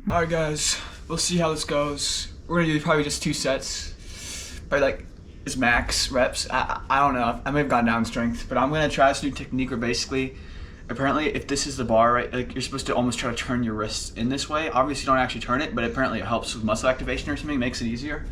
Alright guys, we'll see how this goes. We're gonna do probably just 2 sets. Probably like is max reps. I don't know. I may have gone down in strength, but I'm gonna try this new technique where basically, apparently if this is the bar, right, like you're supposed to almost try to turn your wrists in this way. Obviously you don't actually turn it, but apparently it helps with muscle activation or something, makes it easier.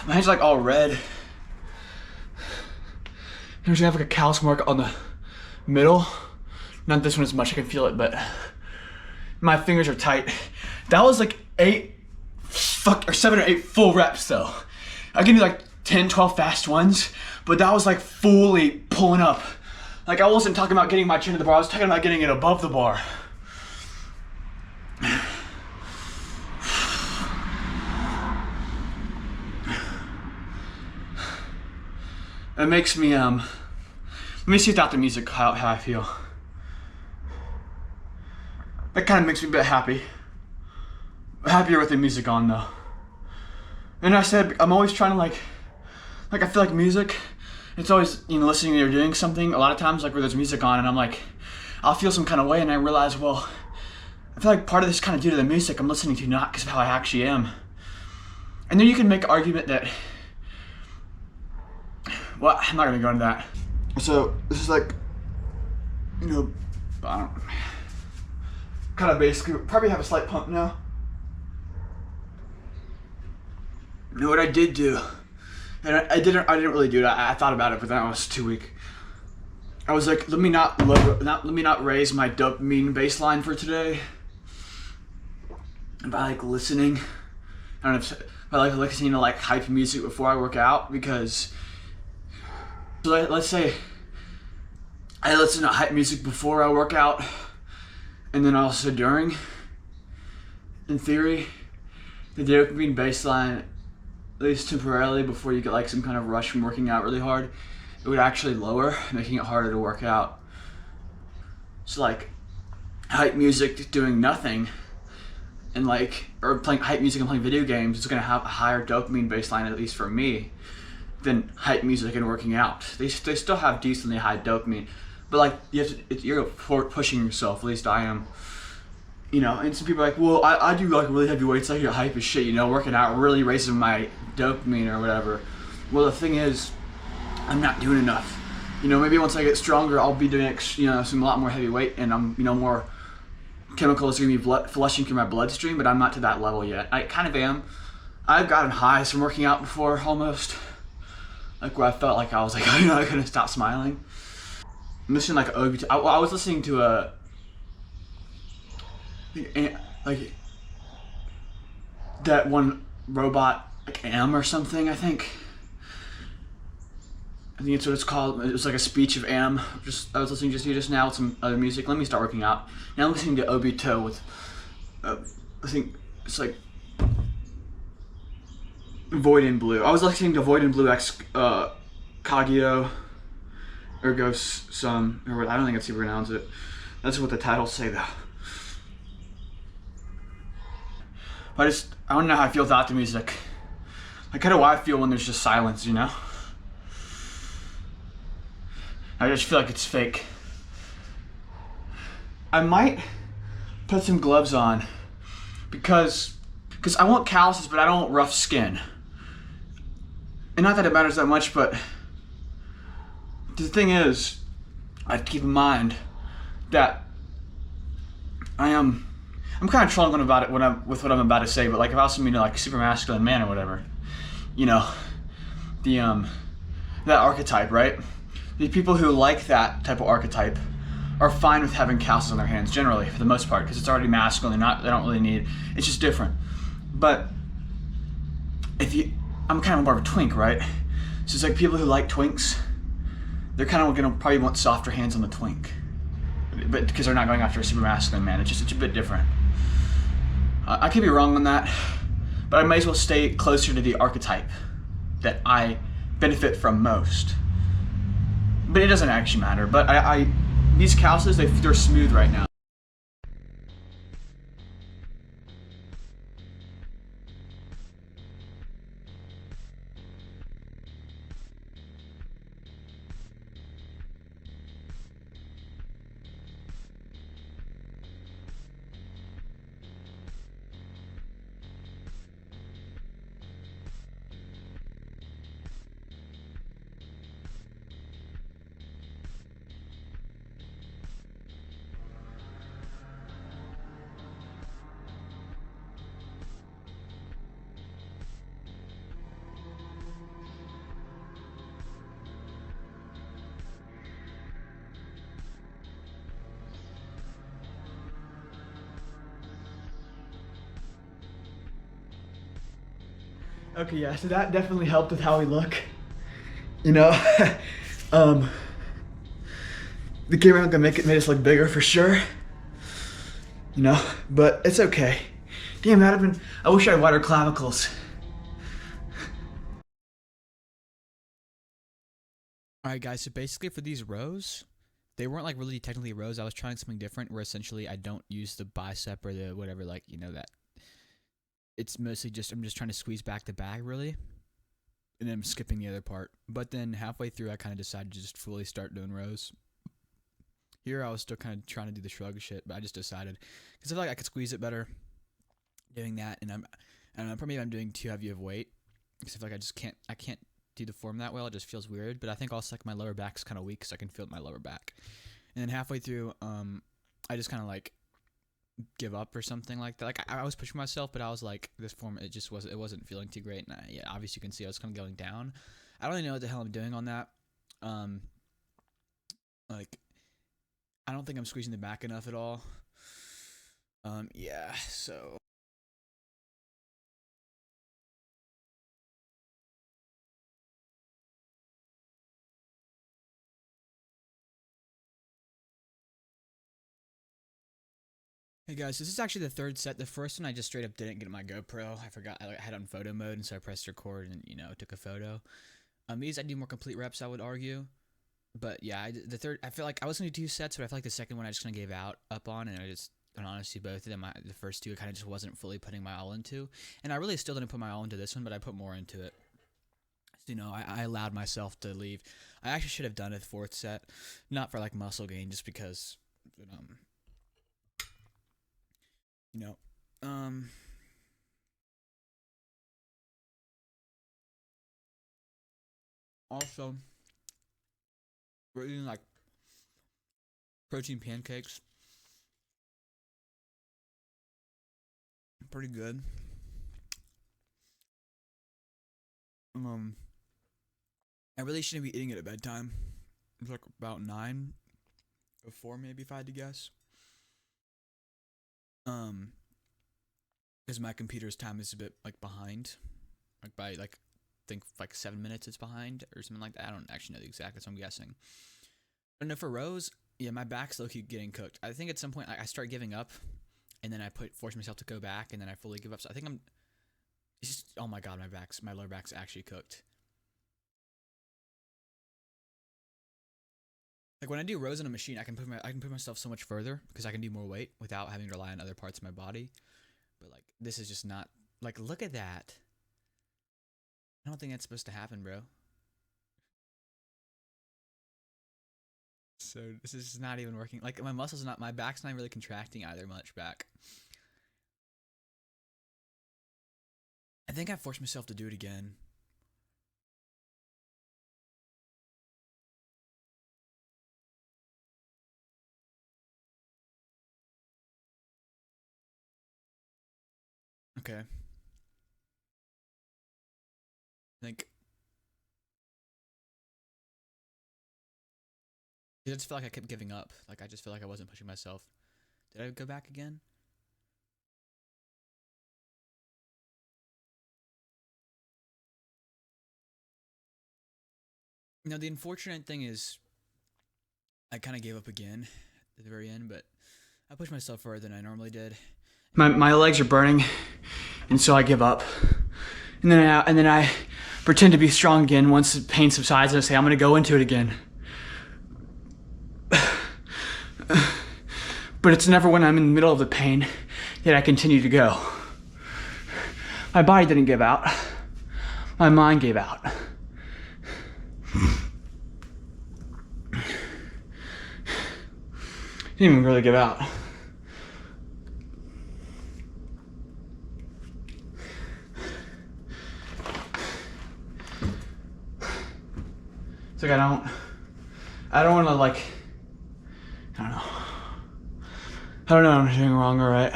My hand's like all red. There's gonna have like a callus mark on the middle. Not this one as much, I can feel it, but my fingers are tight. That was like 7 or 8 full reps though. I can do like 10, 12 fast ones, but that was like fully pulling up. Like I wasn't talking about getting my chin to the bar, I was talking about getting it above the bar. It makes me, let me see without the music how I feel. That kind of makes me a bit happy. Happier with the music on though. And I said, I'm always trying to like I feel like music, it's always, you know, listening or doing something, a lot of times like where there's music on and I'm like, I'll feel some kind of way and I realize, well, I feel like part of this is kind of due to the music I'm listening to, not because of how I actually am. And then you can make an argument that, well, I'm not gonna go into that. So this is like, you know, I don't kind of basically probably have a slight pump now. You know what I did do, and I didn't really do it. I thought about it, but then I was too weak. I was like, let me not raise my dopamine baseline for today. By like listening, I don't know if by like listening to like hype music before I work out, because so let's say I listen to hype music before I work out and then also during. In theory, the dopamine baseline, at least temporarily before you get like some kind of rush from working out really hard, it would actually lower, making it harder to work out. So like hype music doing nothing and like, or playing hype music and playing video games is gonna have a higher dopamine baseline, at least for me, than hype music and working out. They still have decently high dopamine, but like you're pushing yourself. At least I am. You know, and some people are like, well, I do like really heavy weights, like your hype is shit. You know, working out really raises my dopamine or whatever. Well, the thing is, I'm not doing enough. You know, maybe once I get stronger, I'll be doing some a lot more heavy weight, and I'm more chemicals are gonna be flushing through my bloodstream. But I'm not to that level yet. I kind of am. I've gotten highs from working out before, almost. Like where I felt like I was like, you know, I couldn't stop smiling. I'm listening like I was listening to like that one robot, like Am or something. I think it's what it's called. It was like a speech of Am. I was listening just now with some other music. Let me start working out. Now I'm listening to Obito with I think it's like Void in Blue. I was listening to Void in Blue X Kagyo Ergo Sum, or I don't think that's how you pronounce it. That's what the titles say though. But I don't know how I feel without the music. Like kind of why I feel when there's just silence, you know? I just feel like it's fake. I might put some gloves on because I want calluses, but I don't want rough skin. And not that it matters that much, but the thing is, I have to keep in mind that I'm kind of trolling about it with what I'm about to say, but like if I was mean like super masculine man or whatever, you know, the that archetype, right? The people who like that type of archetype are fine with having calluses on their hands generally, for the most part, because it's already masculine. They don't really need. It's just different. But I'm kind of more of a twink, right? So it's like people who like twinks, they're kind of gonna probably want softer hands on the twink, but because they're not going after a super masculine man. It's a bit different. I could be wrong on that, but I might as well stay closer to the archetype that I benefit from most. But it doesn't actually matter. But these calluses, they're smooth right now. Okay, yeah, so that definitely helped with how we look. You know, um, the camera gonna made us look bigger for sure. You know, but it's okay. Damn, that'd have been. I wish I had wider clavicles. All right, guys. So basically, for these rows, they weren't like really technically rows. I was trying something different, where essentially I don't use the bicep or the whatever, like that. It's mostly just I'm just trying to squeeze back the bag really, and then I'm skipping the other part. But then halfway through, I kind of decided to just fully start doing rows. Here, I was still kind of trying to do the shrug shit, but I just decided because I feel like I could squeeze it better doing that, and I don't know, probably I'm doing too heavy of weight because I feel like I can't do the form that well. It just feels weird. But I think also like my lower back's kind of weak, so I can feel my lower back. And then halfway through, I just kind of like give up or something like that. Like I was pushing myself, but I was like, this form it wasn't feeling too great. And yeah, obviously you can see I was kind of going down. I don't really know what the hell I'm doing on that. Like I don't think I'm squeezing the back enough at all. Yeah, so. Hey guys, this is actually the third set. The first one I just straight up didn't get my GoPro. I forgot I had it on photo mode, and so I pressed record and took a photo. These I do more complete reps, I would argue. But yeah, the third I feel like I was gonna do two sets, but I feel like the second one I just kind of gave out up on, and honestly both of them, the first two I kind of just wasn't fully putting my all into, and I really still didn't put my all into this one, but I put more into it. So, I allowed myself to leave. I actually should have done a fourth set, not for like muscle gain, just because, you know, um. Also, we're eating like protein pancakes. Pretty good. I really shouldn't be eating it at bedtime. It's like about 9 or 4 maybe if I had to guess. Because my computer's time is a bit like behind, like by like I think like 7 minutes it's behind or something like that. I don't actually know the exact. So I'm guessing. But no, for rows, yeah, my back's low key getting cooked. I think at some point I start giving up, and then I force myself to go back, and then I fully give up. So I think it's just, oh my god, my lower back's actually cooked. Like when I do rows on a machine, I can put myself so much further because I can do more weight without having to rely on other parts of my body. But like this is just not like look at that. I don't think that's supposed to happen, bro. So this is not even working. Like my muscles not, my back's not really contracting either much back. I think I forced myself to do it again. Okay. I think. I just feel like I kept giving up. Like I just feel like I wasn't pushing myself. Did I go back again? You know, the unfortunate thing is I kind of gave up again at the very end, but I pushed myself further than I normally did. My legs are burning, and so I give up. And then I pretend to be strong again once the pain subsides, and I say, I'm gonna go into it again. But it's never when I'm in the middle of the pain that I continue to go. My body didn't give out. My mind gave out. Didn't even really give out. It's like I don't want to like, I don't know. I don't know what I'm doing wrong or right.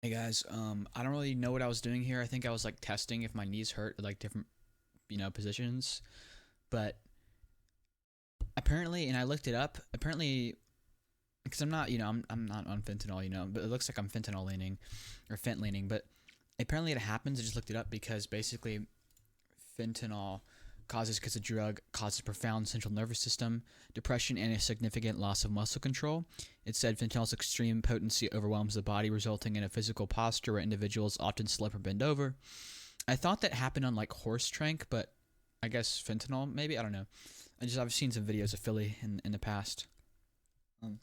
Hey guys, I don't really know what I was doing here. I think I was like testing if my knees hurt at like different, positions, but apparently, and I looked it up. Apparently, because I'm not, I'm not on fentanyl, but it looks like I'm fentanyl leaning, or fent leaning. But apparently, it happens. I just looked it up because basically, fentanyl because the drug causes profound central nervous system depression and a significant loss of muscle control. It said fentanyl's extreme potency overwhelms the body, resulting in a physical posture where individuals often slip or bend over. I thought that happened on like horse trank, but I guess fentanyl maybe, I don't know. I've seen some videos of Philly in the past. And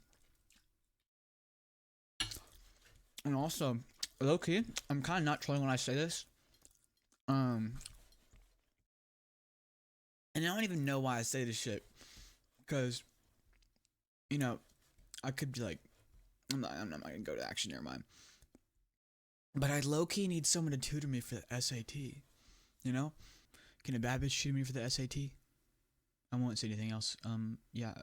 also, low key, I'm kind of not trolling when I say this. And I don't even know why I say this shit, because, I could be like, I'm not gonna go to action, never mind. But I low key need someone to tutor me for the SAT. Can a bad bitch tutor me for the SAT? I won't say anything else. Yeah.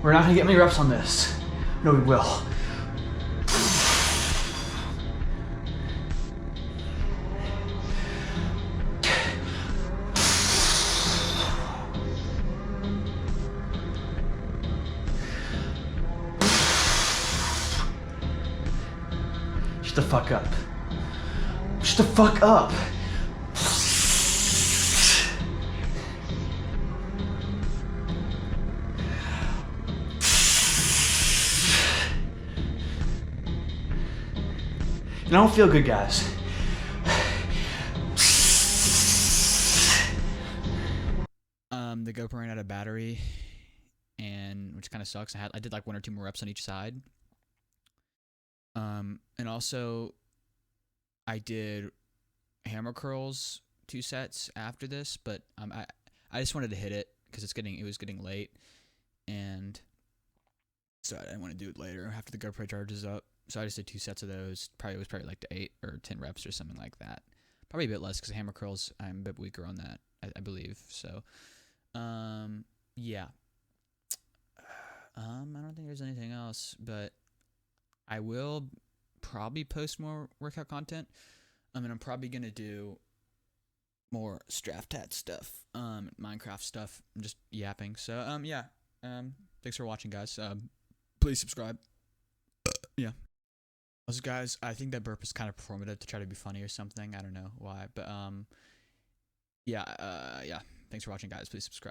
We're not gonna get many reps on this. No, we will. Shut the fuck up. Shut the fuck up. And I don't feel good, guys. The GoPro ran out of battery, and which kind of sucks. I did like 1 or 2 more reps on each side. And also, I did hammer curls 2 sets after this, but I just wanted to hit it because it was getting late, and so I didn't want to do it later after the GoPro charges up. So I just did 2 sets of those. It was probably like to 8 or 10 reps or something like that. Probably a bit less because hammer curls, I'm a bit weaker on that, I believe. So, yeah. I don't think there's anything else, but I will probably post more workout content. And I'm probably gonna do more Straftat stuff, Minecraft stuff. I'm just yapping. So, yeah. Thanks for watching, guys. Please subscribe. Yeah. Also, guys, I think that burp is kind of performative to try to be funny or something. I don't know why, but yeah. Thanks for watching, guys. Please subscribe.